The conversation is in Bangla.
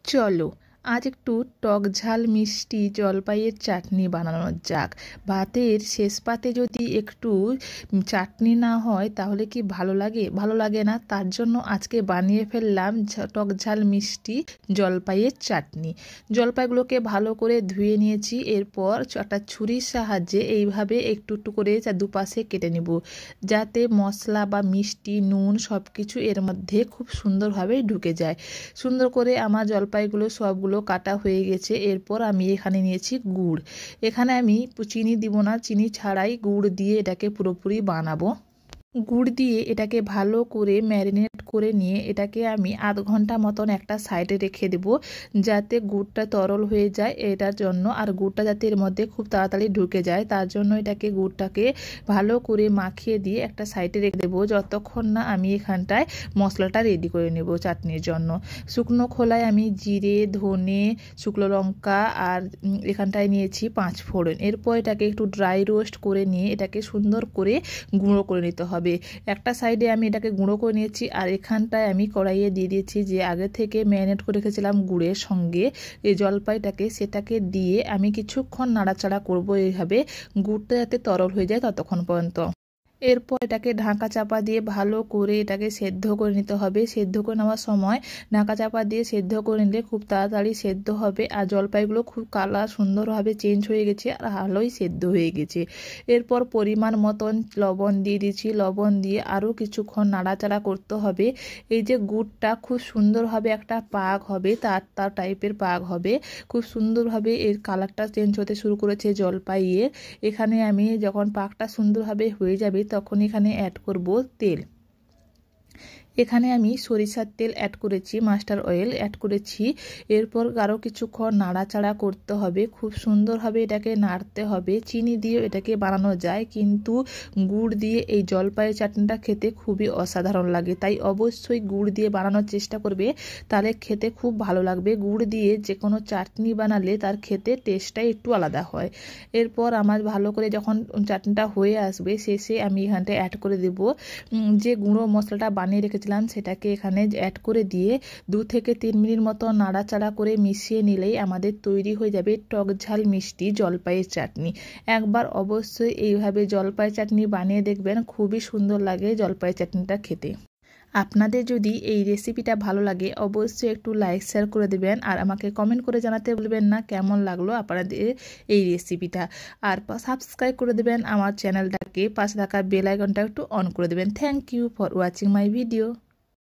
চলো আজ একটু টক ঝাল মিষ্টি জলপাইয়ের চাটনি বানানো যাক। ভাতের শেষ পাতে যদি একটু চাটনি না হয় তাহলে কি ভালো লাগে? ভালো লাগে না। তার জন্য আজকে বানিয়ে ফেললাম টক ঝাল মিষ্টি জলপাইয়ের চাটনি। জলপাইগুলোকে ভালো করে ধুয়ে নিয়েছি। এরপর একটা ছুরির সাহায্যে এইভাবে একটু একটু করে দুপাশে কেটে নেব, যাতে মশলা বা মিষ্টি নুন সব কিছু এর মধ্যে খুব সুন্দরভাবে ঢুকে যায়। সুন্দর করে আমার জলপাইগুলো সবগুলো কাটা হয়ে গেছে। এরপর আমি এখানে নিয়েছি গুড়। এখানে আমি চিনি দিব না, চিনি ছাড়াই গুড় দিয়ে এটাকে পুরোপুরি বানাবো। গুড় দিয়ে এটাকে ভালো করে ম্যারিনেট করে নিয়ে এটাকে আমি আধ ঘন্টা মতন একটা সাইডে রেখে দেব, যাতে গুড়টা তরল হয়ে যায় এটার জন্য। আর গুড়টা যাতে এর মধ্যে খুব তাড়াতাড়ি ঢুকে যায় তার জন্য গুড়টাকে ভালো করে মাখিয়ে দিয়ে একটা সাইডে রেখে দেবো, যতক্ষণ না আমি এখানটায় মশলাটা রেডি করে নেব চাটনির জন্য। শুকনো খোলায় আমি জিরে, ধনে, শুকনো লঙ্কা আর এখানটায় নিয়েছি 5 ফোড়ন। এরপর এটাকে একটু ড্রাই রোস্ট করে নিয়ে এটাকে সুন্দর করে গুঁড়ো করে নিতে হবে। একটা সাইডে আমি এটাকে গুঁড়ো করে নিয়েছি, আর এখানটায় আমি কড়াইয়ে দিয়ে দিয়েছি যে আগে থেকে ম্যারিনেট করে রেখেছিলাম গুড়ের সঙ্গে এই জলপাইটাকে, সেটাকে দিয়ে আমি কিছুক্ষণ নাড়াচাড়া করব এইভাবে, গুড়টা যাতে তরল হয়ে যায় ততক্ষণ পর্যন্ত। এরপর এটাকে ঢাকা চাপা দিয়ে ভালো করে এটাকে সেদ্ধ করে নিতে হবে। সেদ্ধ করে নেওয়ার সময় ঢাকা চাপা দিয়ে সেদ্ধ করে নিলে খুব তাড়াতাড়ি সেদ্ধ হবে। আর জলপাইগুলো খুব কালার সুন্দরভাবে চেঞ্জ হয়ে গেছে আর ভালোই সেদ্ধ হয়ে গেছে। এরপর পরিমাণ মতন লবণ দিয়ে দিচ্ছি। লবণ দিয়ে আরও কিছুক্ষণ নাড়াচাড়া করতে হবে। এই যে গুড়টা খুব সুন্দরভাবে একটা পাক হবে, তার টাইপের পাক হবে, খুব সুন্দরভাবে এর কালারটা চেঞ্জ হতে শুরু করেছে জলপাইয়ের। এখানে আমি যখন পাকটা সুন্দরভাবে হয়ে যাবে তখন এখানে অ্যাড করব তেল। এখানে আমি সরিষার তেল অ্যাড করেছি, মাস্টার অয়েল অ্যাড করেছি। এরপর আরও কিছুক্ষণ নাড়াচাড়া করতে হবে, খুব সুন্দরভাবে এটাকে নাড়তে হবে। চিনি দিয়েও এটাকে বানানো যায়, কিন্তু গুড় দিয়ে এই জলপাইয়ের চাটনিটা খেতে খুবই অসাধারণ লাগে। তাই অবশ্যই গুড় দিয়ে বানানোর চেষ্টা করবে, তাহলে খেতে খুব ভালো লাগবে। গুড় দিয়ে যে কোনো চাটনি বানালে তার খেতে টেস্টটাই একটু আলাদা হয়। এরপর আমার ভালো করে যখন চাটনিটা হয়ে আসবে শেষে আমি এখানটায় অ্যাড করে দেব যে গুঁড়ো মশলাটা বানিয়ে রেখেছি সেটাকে এখানে অ্যাড করে দিয়ে 2 থেকে 3 মিনিট মতো নাড়াচাড়া করে মিশিয়ে নিলেই আমাদের তৈরি হয়ে যাবে টক ঝাল মিষ্টি জলপাইয়ের চাটনি। একবার অবশ্যই এইভাবে জলপাই চাটনি বানিয়ে দেখবেন, খুবই সুন্দর লাগে জলপাই চাটনিটা খেতে। আপনাদের যদি এই রেসিপিটা ভালো লাগে অবশ্যই একটু লাইক শেয়ার করে দেবেন, আর আমাকে কমেন্ট করে জানাতে ভুলবেন না কেমন লাগলো আপনাদের এই রেসিপিটা। আর সাবস্ক্রাইব করে দেবেন আমার চ্যানেলটাকে, পাশে থাকা বেল আইকনটা একটু অন করে দেবেন। Thank you for watching my video.